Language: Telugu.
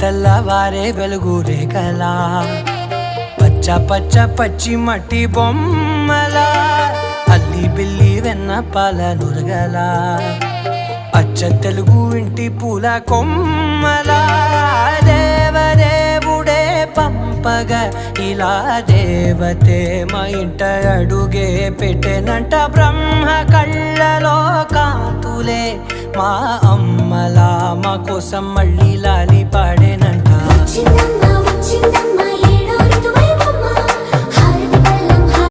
తెల్లవారే వెలుగు రేఖలా పచ్చ పచ్చ పచ్చి మట్టి బొమ్మలా అల్లి బిల్లి వెన్న పాల నురగలా అచ్చ తెలుగు ఇంటి పూల కొమ్మలా దేవదేవుడే పంపగా ఇలా దేవతే మా ఇంట అడుగే పెట్టెనంట బ్రహ్మ కళ్ళలో కాంతులే మా అమ్మలా మా కోసం మళ్ళీ లాలి పాడేనంట.